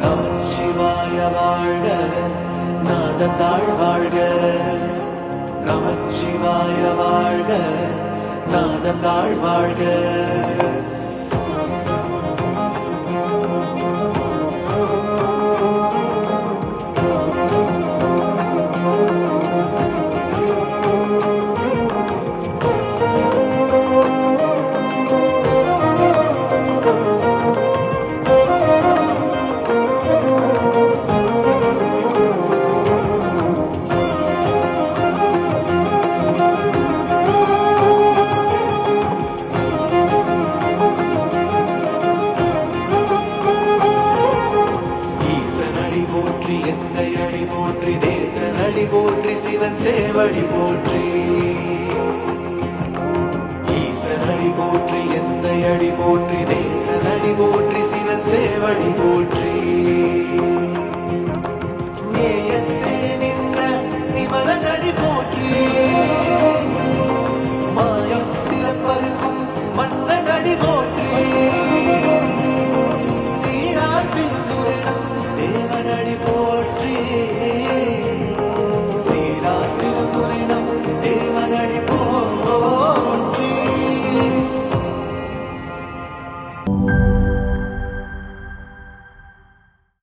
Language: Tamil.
நமச்சிவாய வாழ்க, நாதந்தாள் வாழ்க. நமச்சிவாய வாழ்க, நாதந்தாள் வாழ்க. எந்தையடி போற்றி, தேசனடி போற்றி, சிவன் சேவடி போற்றி. ஈசனடி போற்றி, எந்தையடி போற்றி, தேசனடி போற்றி, சிவன் சேவடி போற்றி.